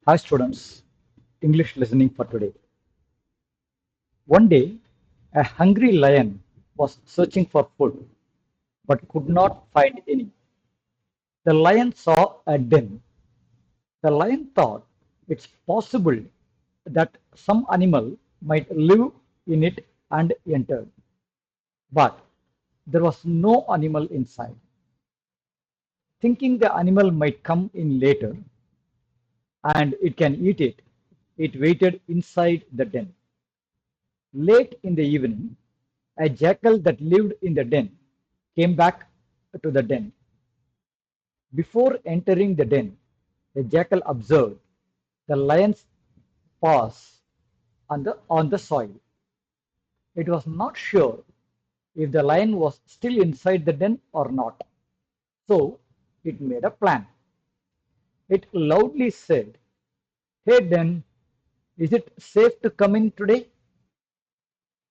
Hi students, English listening for today. One day, a hungry lion was searching for food but could not find any. The lion saw a den. The lion thought it's possible that some animal might live in it and entered. But there was no animal inside. Thinking the animal might come in later and it can eat it, it waited inside the den. Late in the evening, a jackal that lived in the den came back to the den. Before entering the den, the jackal observed the lion's paws on the soil. It was not sure if the lion was still inside the den or not, so it made a plan. It loudly said, "Hey den, is it safe to come in today?"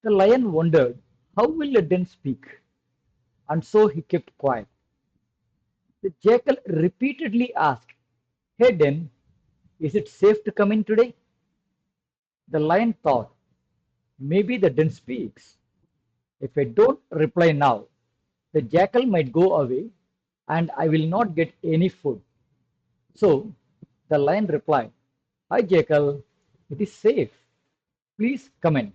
The lion wondered, how will a den speak? And so he kept quiet. The jackal repeatedly asked, "Hey den, is it safe to come in today?" The lion thought, maybe the den speaks. If I don't reply now, the jackal might go away and I will not get any food. So the lion replied, "Hi jackal, it is safe. Please come in."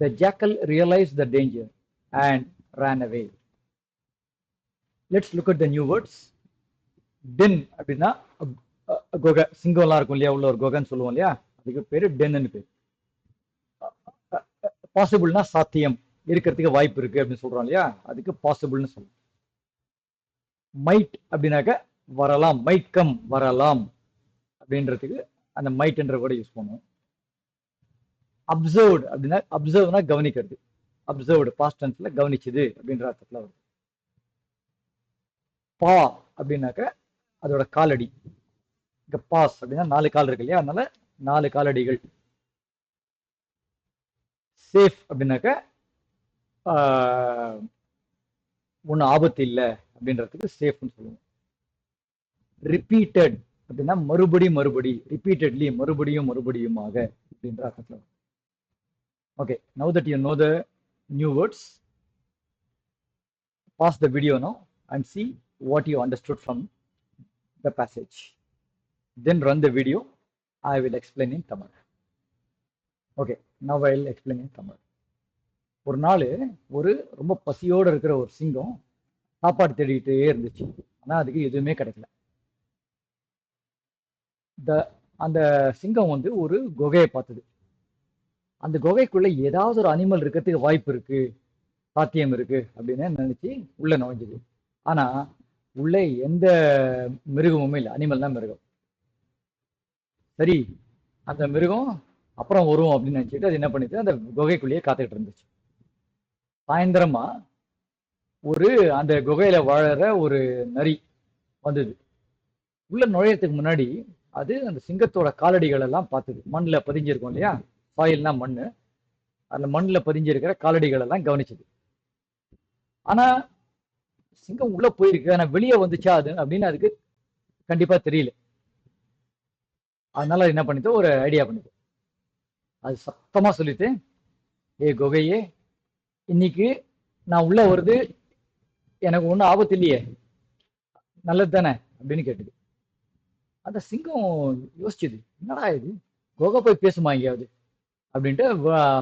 The jackal realized the danger and ran away. Let's look at the new words. Den அப்படின்னா குகை சிங்கம்லாம் இருக்கும் இல்லையா, உள்ள ஒரு குகைன்னு சொல்லுவோம் இல்லையா, அதுக்கு பேரு டென்னு பேர். பாசிபிள்னா சாத்தியம், இருக்கிறதுக்கு வாய்ப்பு இருக்கு அப்படின்னு சொல்றோம் இல்லையா, அதுக்கு பாசிபிள்னு சொல்லுவோம். மைட் அப்படின்னாக்க வரலாம், மைட் கம் வரலாம் அப்படின்றதுக்கு அந்த மைட்ன்ற கூட யூஸ் பண்ணுவோம். அப்சர்வ்டு அப்படின்னா, அப்சர்வ்னா கவனிக்கிறது, அப்சர்வ்டு பாஸ்ட் டென்ஸ்ல கவனிச்சது அப்படின்ற அர்த்தத்துல வருது. பா அப்படின்னாக்க அதோட காலடி, இங்க பாஸ் அப்படின்னா 4 கால் இருக்கு இல்லையா, அதனால 4 காலடிகள். சேஃப் அப்படின்னாக்க ஒன்றும் ஆபத்து இல்லை அப்படின்றதுக்கு சேஃப்னு சொல்லுவோம். ரிப்பீட்டட் அப்படின்னா மறுபடி, ரிப்பீட்டட்லி மறுபடியும் மறுபடியுமாக அப்படின்ற அர்த்தத்தில். Okay, now that you know the new words, pause the video no and see what you understood from the passage. Then run the video. I will explain in Tamil. Okay, now I will explain in Tamil. ஒரு நாள் ஒரு ரொம்ப பசியோடு இருக்கிற ஒரு சிங்கம் சாப்பாடு தேடிக்கிட்டே இருந்துச்சு. ஆனால் அதுக்கு எதுவுமே கிடைக்கல. அந்த சிங்கம் வந்து ஒரு குகையை பார்த்தது. அந்த குகைக்குள்ள ஏதாவது ஒரு அனிமல் இருக்கிறதுக்கு வாய்ப்பு இருக்கு, சாத்தியம் இருக்கு அப்படின்னு நினைச்சு உள்ள நுழைஞ்சது. ஆனா உள்ள எந்த மிருகமுமே இல்லை, அனிமல் தான் மிருகம். சரி, அந்த மிருகம் அப்புறம் வரும் அப்படின்னு நினைச்சிட்டு அது என்ன பண்ணிச்சு, அந்த குகைக்குள்ளேயே காத்துக்கிட்டு இருந்துச்சு. சாயந்தரமா அந்த குகையில வாழற ஒரு நரி வந்தது. உள்ள நுழையத்துக்கு முன்னாடி அது அந்த சிங்கத்தோட காலடிகள் எல்லாம் பார்த்தது. மண்ணில் பதிஞ்சிருக்கும் இல்லையா, சாயில்னா மண்ணு, அந்த மண்ணில் பதிஞ்சிருக்கிற காலடிகள் எல்லாம் கவனிச்சது. ஆனா சிங்கம் உள்ள போயிருக்கு, ஆனா வெளியே வந்துச்சா அது அப்படின்னு அதுக்கு கண்டிப்பா தெரியல. அதனால என்ன பண்ணிட்டு ஒரு ஐடியா பண்ணுது. அது சத்தமா சொல்லிட்டு, "ஏ குகையே, இன்னைக்கு நான் உள்ள வருது, எனக்கு ஒன்றும் ஆபத்து இல்லையே, நல்லது தானே" அப்படின்னு கேட்டுது. அந்த சிங்கம் யோசிச்சுது, என்னடா இது, குகை போய் பேசுமா எங்கேயாவது அப்படின்ட்டு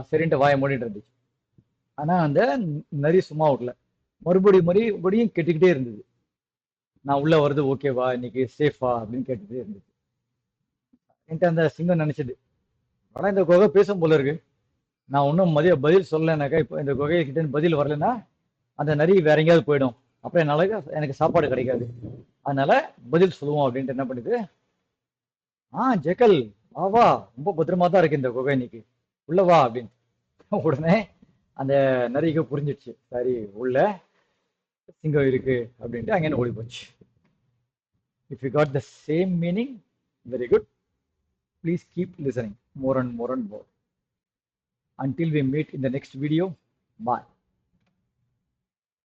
சரின்ட்டு வாயை மூடிட்டு இருந்துச்சு. ஆனா அந்த நரி சும்மா விடல, மறுபடியும் கேட்டுக்கிட்டே இருந்தது. நான் உள்ள வருது ஓகேவா, இன்னைக்கு சேஃபா அப்படின்னு கேட்டுட்டே இருந்தது. என்கிட்ட அந்த சிங்கம் நினைச்சது, ஆனா இந்த குகை பேசும் போல இருக்கு, நான் ஒன்றும் பதில் சொல்லலைனாக்கா, இப்போ இந்த குகை கிட்ட பதில் வரலன்னா அந்த நரி வேற எங்கேயாவது போயிடும், அப்புறம் என்னால எனக்கு சாப்பாடு கிடைக்காது, அதனால பதில் சொல்லுவோம் அப்படின்ட்டு என்ன பண்ணுது, ஜெக்கல் வா வா, ரொம்ப பத்திரமா தான் இருக்கு இந்த குகை, இன்னைக்கு உள்ள வா அப்படின்னு. உடனே அந்த நரிக்கு புரிஞ்சிடுச்சு, சரி உள்ள சிங்கம் இருக்கு அப்படின்ட்டு அங்கே ஓடி போச்சு. If you got the same meaning, very good. Please keep listening more and more and more. Until we meet in the next video, bye.